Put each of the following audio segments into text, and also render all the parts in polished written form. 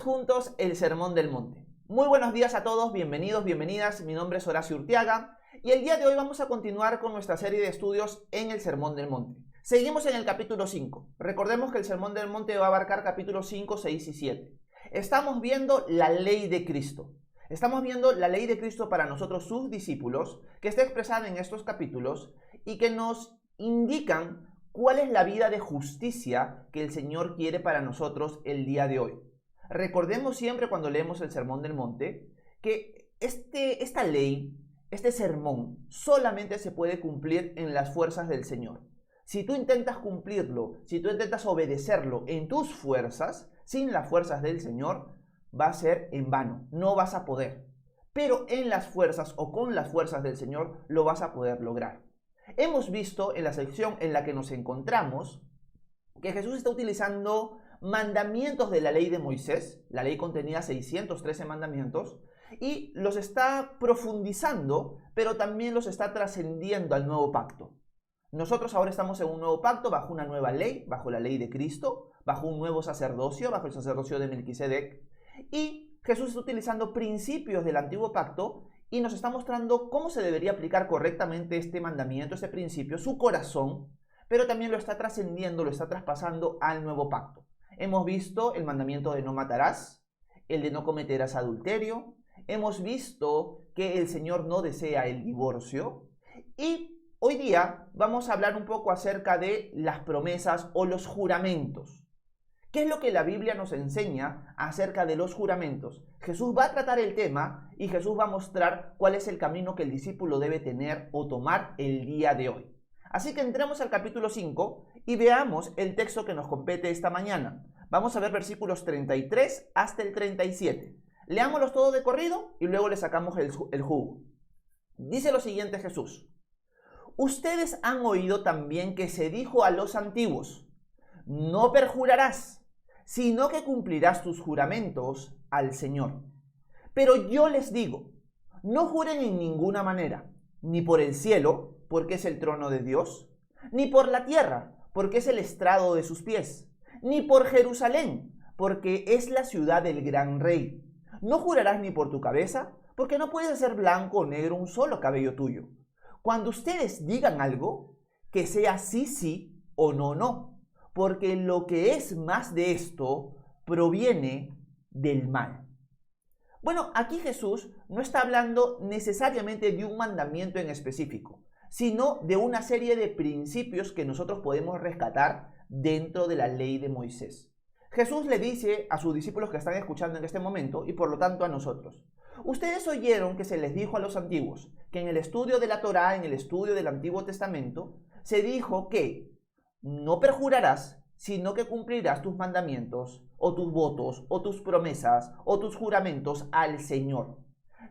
Juntos el Sermón del Monte. Muy buenos días a todos, bienvenidos, bienvenidas. Mi nombre es Horacio Urteaga y el día de hoy vamos a continuar con nuestra serie de estudios en el Sermón del Monte. Seguimos en el capítulo 5. Recordemos que el Sermón del Monte va a abarcar capítulos 5, 6 y 7. Estamos viendo la ley de Cristo. Estamos viendo la ley de Cristo para nosotros, sus discípulos, que está expresada en estos capítulos y que nos indican cuál es la vida de justicia que el Señor quiere para nosotros el día de hoy. Recordemos siempre cuando leemos el Sermón del Monte que esta ley, este sermón, solamente se puede cumplir en las fuerzas del Señor. Si tú intentas cumplirlo, si tú intentas obedecerlo en tus fuerzas, sin las fuerzas del Señor, va a ser en vano, no vas a poder. Pero en las fuerzas o con las fuerzas del Señor lo vas a poder lograr. Hemos visto en la sección en la que nos encontramos que Jesús está utilizando mandamientos de la ley de Moisés, la ley contenía 613 mandamientos, y los está profundizando, pero también los está trascendiendo al nuevo pacto. Nosotros ahora estamos en un nuevo pacto, bajo una nueva ley, bajo la ley de Cristo, bajo un nuevo sacerdocio, bajo el sacerdocio de Melquisedec, y Jesús está utilizando principios del antiguo pacto y nos está mostrando cómo se debería aplicar correctamente este mandamiento, este principio, su corazón, pero también lo está trascendiendo, lo está traspasando al nuevo pacto. Hemos visto el mandamiento de no matarás, el de no cometerás adulterio, hemos visto que el Señor no desea el divorcio y hoy día vamos a hablar un poco acerca de las promesas o los juramentos. ¿Qué es lo que la Biblia nos enseña acerca de los juramentos? Jesús va a tratar el tema y Jesús va a mostrar cuál es el camino que el discípulo debe tener o tomar el día de hoy. Así que entremos al capítulo 5 y veamos el texto que nos compete esta mañana. Vamos a ver versículos 33 hasta el 37. Leámoslos todos de corrido y luego le sacamos el jugo. Dice lo siguiente Jesús. Ustedes han oído también que se dijo a los antiguos, no perjurarás, sino que cumplirás tus juramentos al Señor. Pero yo les digo, no juren en ninguna manera, ni por el cielo, porque es el trono de Dios, ni por la tierra, porque es el estrado de sus pies, ni por Jerusalén, porque es la ciudad del gran rey. No jurarás ni por tu cabeza, porque no puedes hacer blanco o negro un solo cabello tuyo. Cuando ustedes digan algo, que sea sí, sí o no, no, porque lo que es más de esto proviene del mal. Bueno, aquí Jesús no está hablando necesariamente de un mandamiento en específico, sino de una serie de principios que nosotros podemos rescatar dentro de la ley de Moisés. Jesús le dice a sus discípulos que están escuchando en este momento y por lo tanto a nosotros, ustedes oyeron que se les dijo a los antiguos que en el estudio de la Torá, en el estudio del Antiguo Testamento, se dijo que no perjurarás, sino que cumplirás tus mandamientos o tus votos o tus promesas o tus juramentos al Señor.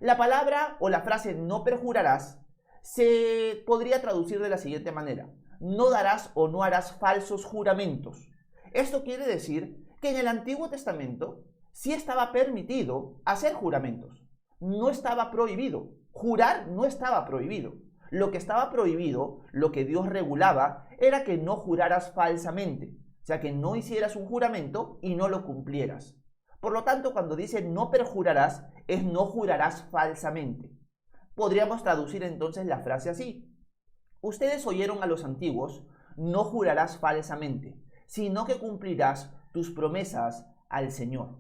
La palabra o la frase no perjurarás se podría traducir de la siguiente manera. No darás o no harás falsos juramentos. Esto quiere decir que en el Antiguo Testamento sí estaba permitido hacer juramentos. No estaba prohibido. Jurar no estaba prohibido. Lo que estaba prohibido, lo que Dios regulaba, era que no juraras falsamente. O sea, que no hicieras un juramento y no lo cumplieras. Por lo tanto, cuando dice no perjurarás, es no jurarás falsamente. Podríamos traducir entonces la frase así. Ustedes oyeron a los antiguos, no jurarás falsamente, sino que cumplirás tus promesas al Señor.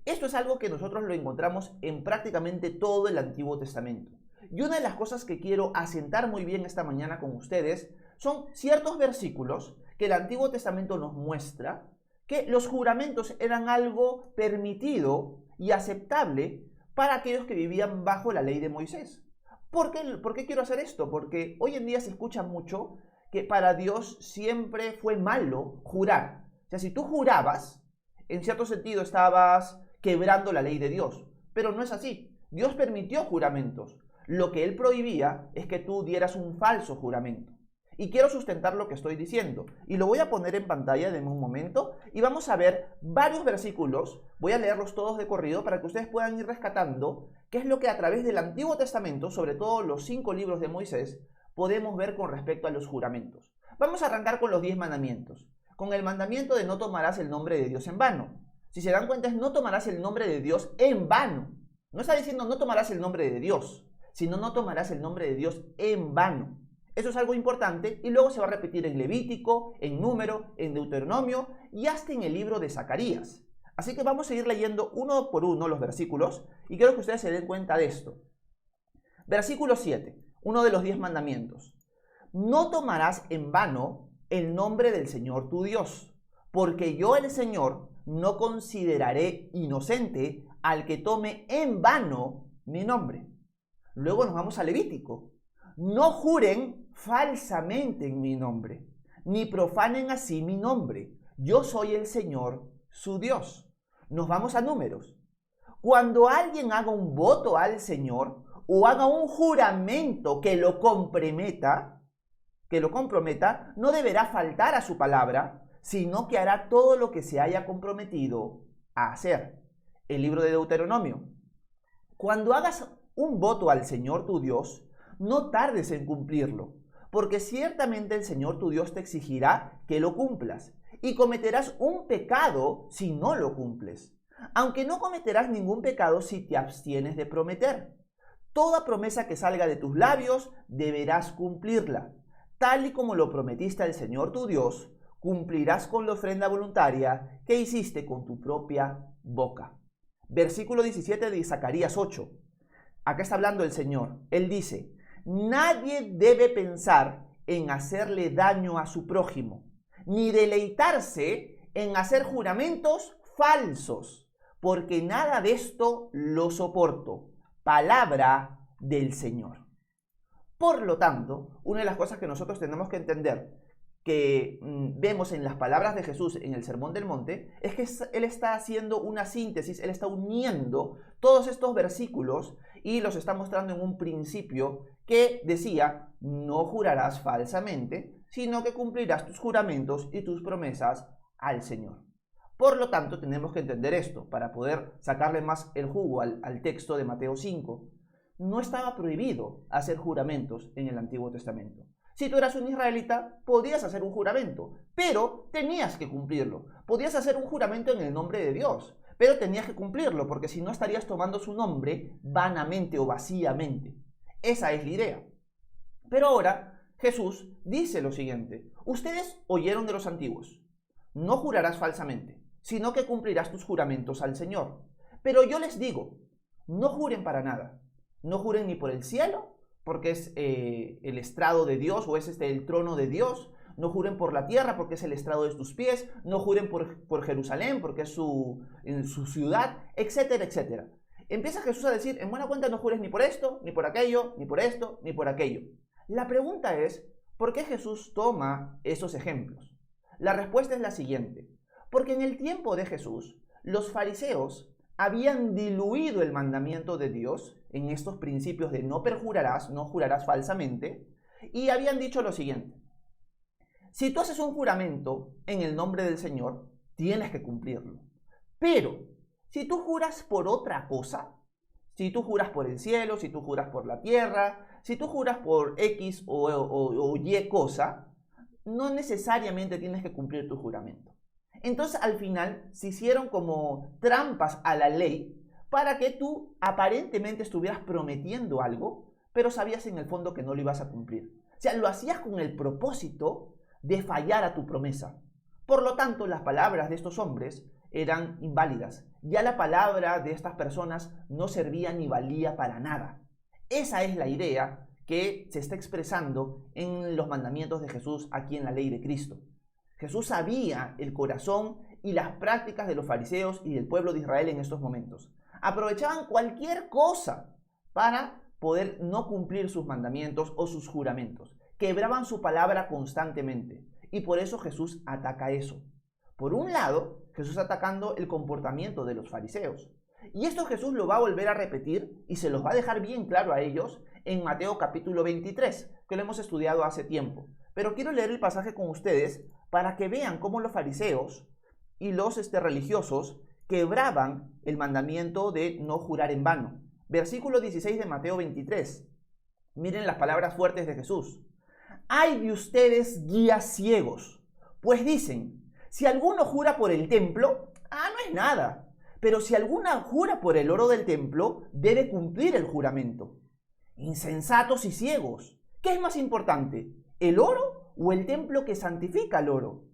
Esto es algo que nosotros lo encontramos en prácticamente todo el Antiguo Testamento. Y una de las cosas que quiero asentar muy bien esta mañana con ustedes son ciertos versículos que el Antiguo Testamento nos muestra que los juramentos eran algo permitido y aceptable para aquellos que vivían bajo la ley de Moisés. ¿Por qué quiero hacer esto? Porque hoy en día se escucha mucho que para Dios siempre fue malo jurar. O sea, si tú jurabas, en cierto sentido estabas quebrando la ley de Dios. Pero no es así. Dios permitió juramentos. Lo que Él prohibía es que tú dieras un falso juramento. Y quiero sustentar lo que estoy diciendo. Y lo voy a poner en pantalla de un momento. Y vamos a ver varios versículos. Voy a leerlos todos de corrido para que ustedes puedan ir rescatando qué es lo que a través del Antiguo Testamento, sobre todo los 5 libros de Moisés, podemos ver con respecto a los juramentos. Vamos a arrancar con los 10 mandamientos. Con el mandamiento de no tomarás el nombre de Dios en vano. Si se dan cuenta, es no tomarás el nombre de Dios en vano. No está diciendo no tomarás el nombre de Dios, sino no tomarás el nombre de Dios en vano. Eso es algo importante y luego se va a repetir en Levítico, en Número, en Deuteronomio y hasta en el libro de Zacarías. Así que vamos a ir leyendo uno por uno los versículos y quiero que ustedes se den cuenta de esto. Versículo 7, uno de los 10 mandamientos. No tomarás en vano el nombre del Señor tu Dios, porque yo el Señor no consideraré inocente al que tome en vano mi nombre. Luego nos vamos a Levítico. No juren falsamente en mi nombre, ni profanen así mi nombre. Yo soy el Señor, su Dios. Nos vamos a Números. Cuando alguien haga un voto al Señor o haga un juramento que lo comprometa, no deberá faltar a su palabra, sino que hará todo lo que se haya comprometido a hacer. El libro de Deuteronomio. Cuando hagas un voto al Señor tu Dios, no tardes en cumplirlo, porque ciertamente el Señor tu Dios te exigirá que lo cumplas, y cometerás un pecado si no lo cumples, aunque no cometerás ningún pecado si te abstienes de prometer. Toda promesa que salga de tus labios deberás cumplirla, tal y como lo prometiste al Señor tu Dios, cumplirás con la ofrenda voluntaria que hiciste con tu propia boca. Versículo 17 de Zacarías 8. Acá está hablando el Señor. Él dice: nadie debe pensar en hacerle daño a su prójimo, ni deleitarse en hacer juramentos falsos, porque nada de esto lo soporto. Palabra del Señor. Por lo tanto, una de las cosas que nosotros tenemos que entender, que vemos en las palabras de Jesús en el Sermón del Monte, es que Él está haciendo una síntesis, Él está uniendo todos estos versículos y los está mostrando en un principio que decía: no jurarás falsamente, sino que cumplirás tus juramentos y tus promesas al Señor. Por lo tanto, tenemos que entender esto para poder sacarle más el jugo al texto de Mateo 5. No estaba prohibido hacer juramentos en el Antiguo Testamento. Si tú eras un israelita, podías hacer un juramento, pero tenías que cumplirlo. Podías hacer un juramento en el nombre de Dios, pero tenías que cumplirlo, porque si no estarías tomando su nombre vanamente o vacíamente. Esa es la idea. Pero ahora Jesús dice lo siguiente: ustedes oyeron de los antiguos, no jurarás falsamente, sino que cumplirás tus juramentos al Señor. Pero yo les digo, no juren para nada. No juren ni por el cielo, porque es el estrado de Dios, o es el trono de Dios. No juren por la tierra, porque es el estrado de tus pies. No juren por Jerusalén, porque es su ciudad, etcétera, etcétera. Empieza Jesús a decir: en buena cuenta no jures ni por esto, ni por aquello, ni por esto, ni por aquello. La pregunta es: ¿por qué Jesús toma esos ejemplos? La respuesta es la siguiente: porque en el tiempo de Jesús, los fariseos habían diluido el mandamiento de Dios en estos principios de no perjurarás, no jurarás falsamente, y habían dicho lo siguiente: si tú haces un juramento en el nombre del Señor, tienes que cumplirlo. Pero si tú juras por otra cosa, si tú juras por el cielo, si tú juras por la tierra, si tú juras por X o Y cosa, no necesariamente tienes que cumplir tu juramento. Entonces al final se hicieron como trampas a la ley para que tú aparentemente estuvieras prometiendo algo, pero sabías en el fondo que no lo ibas a cumplir. O sea, lo hacías con el propósito de fallar a tu promesa. Por lo tanto, las palabras de estos hombres eran inválidas. Ya la palabra de estas personas no servía ni valía para nada. Esa es la idea que se está expresando en los mandamientos de Jesús aquí en la ley de Cristo. Jesús sabía el corazón y las prácticas de los fariseos y del pueblo de Israel en estos momentos. Aprovechaban cualquier cosa para poder no cumplir sus mandamientos o sus juramentos. Quebraban su palabra constantemente. Y por eso Jesús ataca eso. Por un lado, Jesús atacando el comportamiento de los fariseos. Y esto Jesús lo va a volver a repetir y se los va a dejar bien claro a ellos en Mateo capítulo 23, que lo hemos estudiado hace tiempo. Pero quiero leer el pasaje con ustedes para que vean cómo los fariseos y los religiosos quebraban el mandamiento de no jurar en vano. Versículo 16 de Mateo 23. Miren las palabras fuertes de Jesús. ¡Ay de ustedes, guías ciegos! Pues dicen, si alguno jura por el templo, Ah, no es nada. Pero si alguna jura por el oro del templo, debe cumplir el juramento. Insensatos y ciegos. ¿Qué es más importante, el oro o el templo que santifica el oro?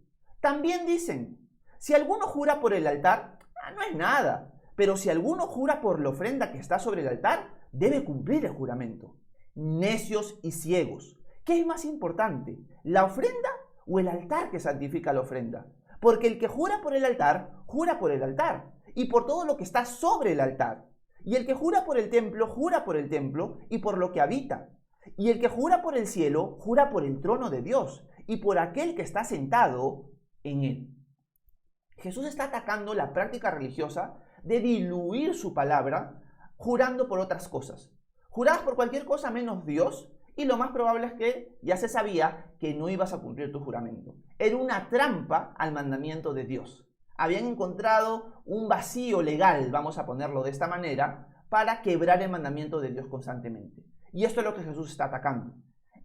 También dicen, si alguno jura por el altar, no es nada. Pero si alguno jura por la ofrenda que está sobre el altar, debe cumplir el juramento. Necios y ciegos. ¿Qué es más importante, la ofrenda o el altar que santifica la ofrenda? Porque el que jura por el altar y por todo lo que está sobre el altar. Y el que jura por el templo y por lo que habita. Y el que jura por el cielo, jura por el trono de Dios y por aquel que está sentado en él. Jesús está atacando la práctica religiosa de diluir su palabra jurando por otras cosas. Jurabas por cualquier cosa menos Dios y lo más probable es que ya se sabía que no ibas a cumplir tu juramento. Era una trampa al mandamiento de Dios. Habían encontrado un vacío legal, vamos a ponerlo de esta manera, para quebrar el mandamiento de Dios constantemente. Y esto es lo que Jesús está atacando.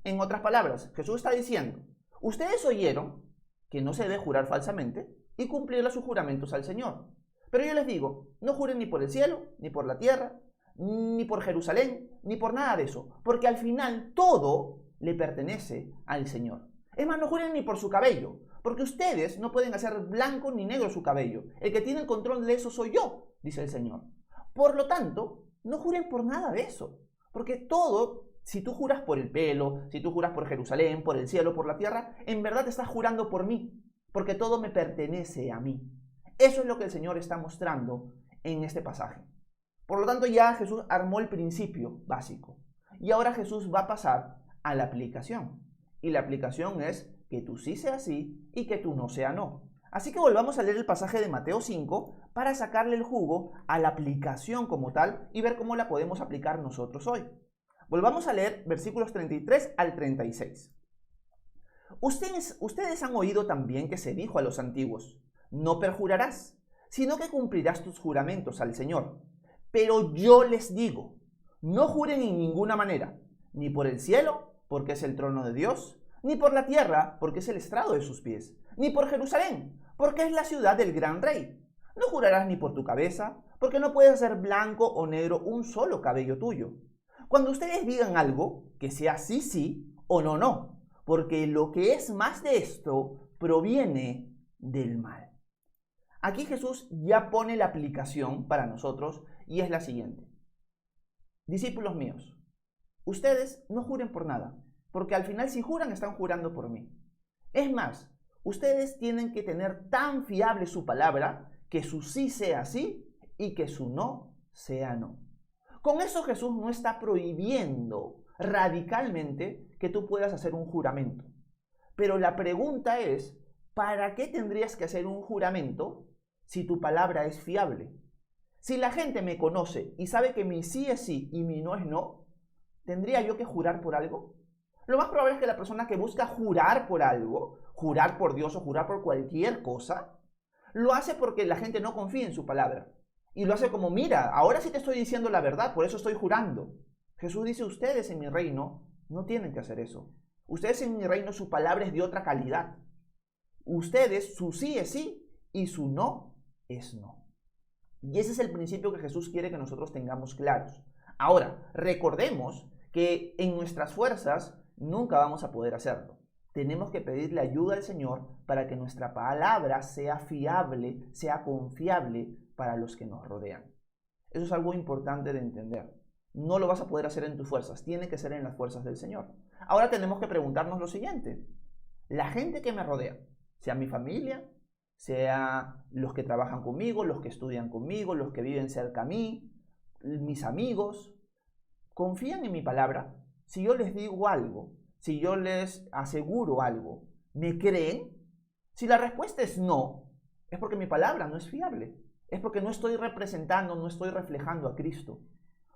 En otras palabras, Jesús está diciendo, ustedes oyeron que no se debe jurar falsamente y cumplirle sus juramentos al Señor. Pero yo les digo, no juren ni por el cielo, ni por la tierra, ni por Jerusalén, ni por nada de eso, porque al final todo le pertenece al Señor. Es más, no juren ni por su cabello, porque ustedes no pueden hacer blanco ni negro su cabello. El que tiene el control de eso soy yo, dice el Señor. Por lo tanto, no juren por nada de eso, porque todo, si tú juras por el pelo, si tú juras por Jerusalén, por el cielo, por la tierra, en verdad te estás jurando por mí, porque todo me pertenece a mí. Eso es lo que el Señor está mostrando en este pasaje. Por lo tanto, ya Jesús armó el principio básico. Y ahora Jesús va a pasar a la aplicación. Y la aplicación es que tú sí sea sí y que tú no sea no. Así que volvamos a leer el pasaje de Mateo 5 para sacarle el jugo a la aplicación como tal y ver cómo la podemos aplicar nosotros hoy. Volvamos a leer versículos 33 al 36. Ustedes han oído también que se dijo a los antiguos, no perjurarás, sino que cumplirás tus juramentos al Señor. Pero yo les digo, no juren en ninguna manera, ni por el cielo, porque es el trono de Dios, ni por la tierra, porque es el estrado de sus pies, ni por Jerusalén, porque es la ciudad del gran rey. No jurarás ni por tu cabeza, porque no puedes hacer blanco o negro un solo cabello tuyo. Cuando ustedes digan algo, que sea sí, sí o no, no, porque lo que es más de esto proviene del mal. Aquí Jesús ya pone la aplicación para nosotros y es la siguiente. Discípulos míos, ustedes no juren por nada, porque al final si juran están jurando por mí. Es más, ustedes tienen que tener tan fiable su palabra que su sí sea sí y que su no sea no. Con eso Jesús no está prohibiendo radicalmente que tú puedas hacer un juramento. Pero la pregunta es, ¿para qué tendrías que hacer un juramento si tu palabra es fiable? Si la gente me conoce y sabe que mi sí es sí y mi no es no, ¿tendría yo que jurar por algo? Lo más probable es que la persona que busca jurar por algo, jurar por Dios o jurar por cualquier cosa, lo hace porque la gente no confía en su palabra. Y lo hace como, mira, ahora sí te estoy diciendo la verdad, por eso estoy jurando. Jesús dice, ustedes en mi reino no tienen que hacer eso. Ustedes en mi reino su palabra es de otra calidad. Ustedes, su sí es sí y su no es no. Y ese es el principio que Jesús quiere que nosotros tengamos claros. Ahora, recordemos que en nuestras fuerzas nunca vamos a poder hacerlo. Tenemos que pedirle ayuda al Señor para que nuestra palabra sea fiable, sea confiable para los que nos rodean. Eso es algo importante de entender. No lo vas a poder hacer en tus fuerzas, tiene que ser en las fuerzas del Señor. Ahora tenemos que preguntarnos lo siguiente. La gente que me rodea, sea mi familia, sea los que trabajan conmigo, los que estudian conmigo, los que viven cerca a mí, mis amigos, ¿confían en mi palabra? Si yo les digo algo, si yo les aseguro algo, ¿me creen? Si la respuesta es no, es porque mi palabra no es fiable. Es porque no estoy representando, no estoy reflejando a Cristo.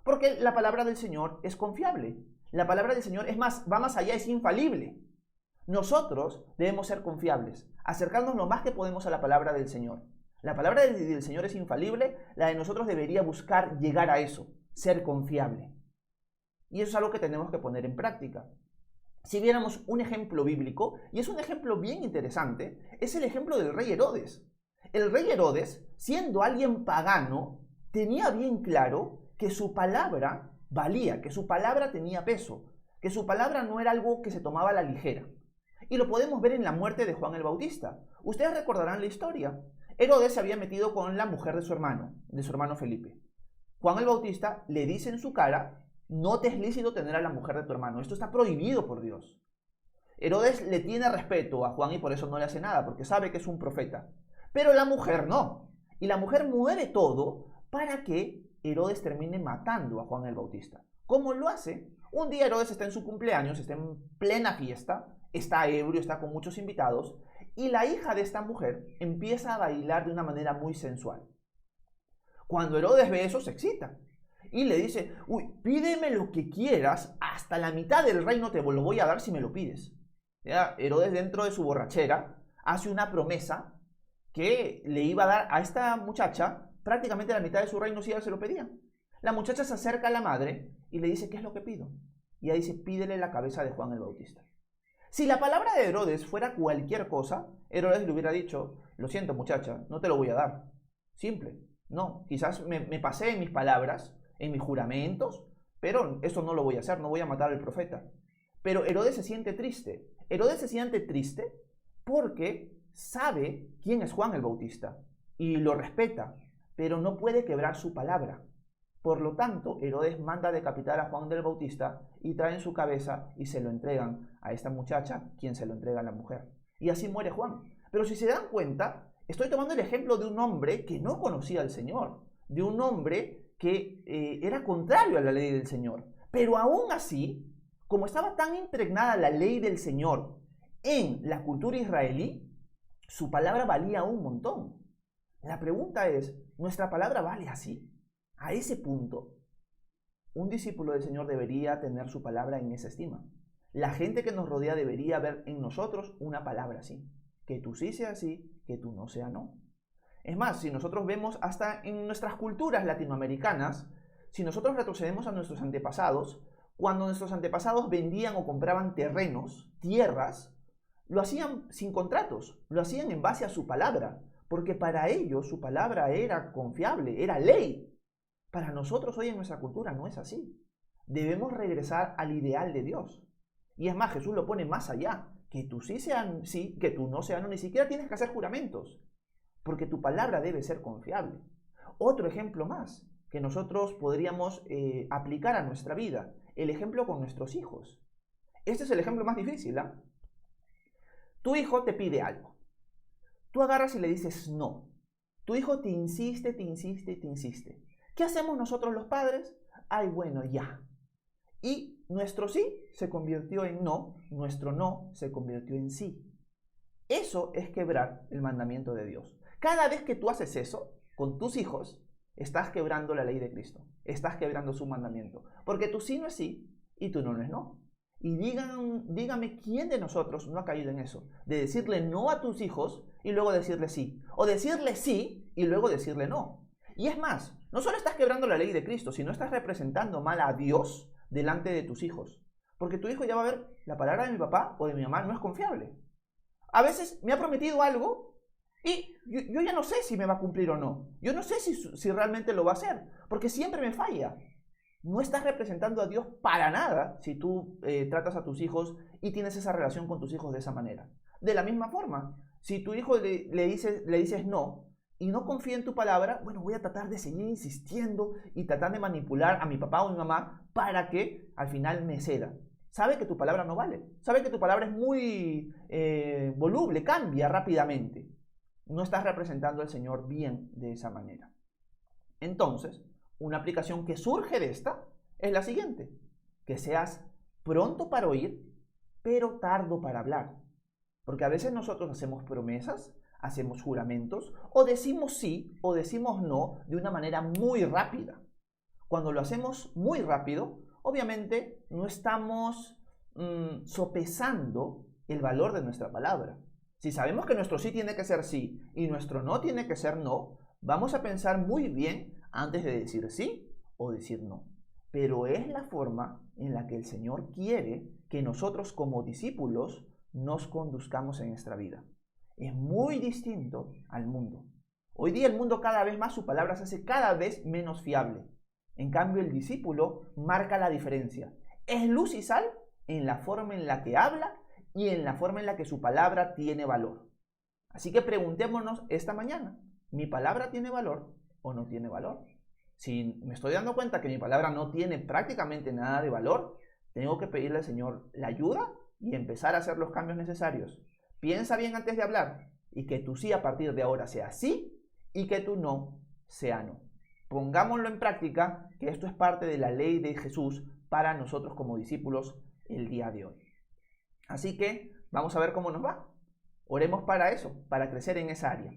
Porque la palabra del Señor es confiable. La palabra del Señor, es más, va más allá, es infalible. Nosotros debemos ser confiables, acercarnos lo más que podemos a la palabra del Señor. La palabra del Señor es infalible, la de nosotros debería buscar llegar a eso, ser confiable. Y eso es algo que tenemos que poner en práctica. Si viéramos un ejemplo bíblico, y es un ejemplo bien interesante, es el ejemplo del rey Herodes. El rey Herodes, siendo alguien pagano, tenía bien claro que su palabra valía, que su palabra tenía peso, que su palabra no era algo que se tomaba a la ligera. Y lo podemos ver en la muerte de Juan el Bautista. Ustedes recordarán la historia. Herodes se había metido con la mujer de su hermano Felipe. Juan el Bautista le dice en su cara: no te es lícito tener a la mujer de tu hermano, esto está prohibido por Dios. Herodes le tiene respeto a Juan y por eso no le hace nada, porque sabe que es un profeta. Pero la mujer no. Y la mujer mueve todo para que Herodes termine matando a Juan el Bautista. ¿Cómo lo hace? Un día Herodes está en su cumpleaños, está en plena fiesta, está ebrio, está con muchos invitados, y la hija de esta mujer empieza a bailar de una manera muy sensual. Cuando Herodes ve eso, se excita y le dice: uy, pídeme lo que quieras, hasta la mitad del reino te lo voy a dar si me lo pides. ¿Ya? Herodes, dentro de su borrachera, hace una promesa que le iba a dar a esta muchacha prácticamente la mitad de su reino si ella se lo pedía. La muchacha se acerca a la madre y le dice: ¿qué es lo que pido? Y ella dice: pídele la cabeza de Juan el Bautista. Si la palabra de Herodes fuera cualquier cosa, Herodes le hubiera dicho: lo siento, muchacha, no te lo voy a dar. Simple. No, quizás me pasé en mis palabras, en mis juramentos, pero eso no lo voy a hacer, no voy a matar al profeta. Pero Herodes se siente triste. Herodes se siente triste porque sabe quién es Juan el Bautista y lo respeta, pero no puede quebrar su palabra. Por lo tanto, Herodes manda decapitar a Juan el Bautista y traen su cabeza y se lo entregan a esta muchacha, quien se lo entrega a la mujer. Y así muere Juan. Pero si se dan cuenta, estoy tomando el ejemplo de un hombre que no conocía al Señor, de un hombre que era contrario a la ley del Señor. Pero aún así, como estaba tan impregnada la ley del Señor en la cultura israelí, su palabra valía un montón. La pregunta es, ¿nuestra palabra vale así? A ese punto, un discípulo del Señor debería tener su palabra en esa estima. La gente que nos rodea debería ver en nosotros una palabra así. Que tú sí sea sí, que tú no sea no. Es más, si nosotros vemos hasta en nuestras culturas latinoamericanas, si nosotros retrocedemos a nuestros antepasados, cuando nuestros antepasados vendían o compraban terrenos, tierras, lo hacían sin contratos, lo hacían en base a su palabra, porque para ellos su palabra era confiable, era ley. Para nosotros hoy en nuestra cultura no es así. Debemos regresar al ideal de Dios. Y es más, Jesús lo pone más allá. Que tú sí sean sí, que tú no seas no. Ni siquiera tienes que hacer juramentos. Porque tu palabra debe ser confiable. Otro ejemplo más que nosotros podríamos aplicar a nuestra vida. El ejemplo con nuestros hijos. Este es el ejemplo más difícil, ¿ah? Tu hijo te pide algo. Tú agarras y le dices no. Tu hijo te insiste, te insiste, te insiste. ¿Qué hacemos nosotros los padres? Ay, bueno, ya. Y nuestro sí se convirtió en no, nuestro no se convirtió en sí. Eso es quebrar el mandamiento de Dios. Cada vez que tú haces eso con tus hijos, estás quebrando la ley de Cristo. Estás quebrando su mandamiento. Porque tu sí no es sí y tu no es no. Y dígame quién de nosotros no ha caído en eso. De decirle no a tus hijos y luego decirle sí. O decirle sí y luego decirle no. Y es más, no solo estás quebrando la ley de Cristo, sino estás representando mal a Dios delante de tus hijos. Porque tu hijo ya va a ver, la palabra de mi papá o de mi mamá no es confiable. A veces me ha prometido algo y yo ya no sé si me va a cumplir o no. Yo no sé si realmente lo va a hacer, porque siempre me falla. No estás representando a Dios para nada si tú tratas a tus hijos y tienes esa relación con tus hijos de esa manera. De la misma forma, si tu hijo le dices no, y no confía en tu palabra, bueno, voy a tratar de seguir insistiendo y tratar de manipular a mi papá o mi mamá para que al final me ceda. Sabe que tu palabra no vale. Sabe que tu palabra es muy voluble, cambia rápidamente. No estás representando al Señor bien de esa manera. Entonces, una aplicación que surge de esta es la siguiente. Que seas pronto para oír, pero tardo para hablar. Porque a veces nosotros hacemos promesas, hacemos juramentos, o decimos sí o decimos no de una manera muy rápida. Cuando lo hacemos muy rápido, obviamente no estamos sopesando el valor de nuestra palabra. Si sabemos que nuestro sí tiene que ser sí y nuestro no tiene que ser no, vamos a pensar muy bien antes de decir sí o decir no. Pero es la forma en la que el Señor quiere que nosotros como discípulos nos conduzcamos en nuestra vida. Es muy distinto al mundo. Hoy día el mundo cada vez más, su palabra se hace cada vez menos fiable. En cambio, el discípulo marca la diferencia. Es luz y sal en la forma en la que habla y en la forma en la que su palabra tiene valor. Así que preguntémonos esta mañana, ¿mi palabra tiene valor o no tiene valor? Si me estoy dando cuenta que mi palabra no tiene prácticamente nada de valor, tengo que pedirle al Señor la ayuda y empezar a hacer los cambios necesarios. Piensa bien antes de hablar y que tu sí a partir de ahora sea sí y que tu no sea no. Pongámoslo en práctica, que esto es parte de la ley de Jesús para nosotros como discípulos el día de hoy. Así que vamos a ver cómo nos va. Oremos para eso, para crecer en esa área.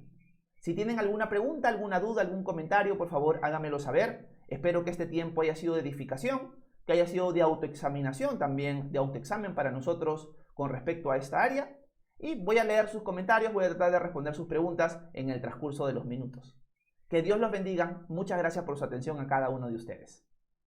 Si tienen alguna pregunta, alguna duda, algún comentario, por favor háganmelo saber. Espero que este tiempo haya sido de edificación, que haya sido de autoexaminación también, de autoexamen para nosotros con respecto a esta área. Y voy a leer sus comentarios, voy a tratar de responder sus preguntas en el transcurso de los minutos. Que Dios los bendiga. Muchas gracias por su atención a cada uno de ustedes.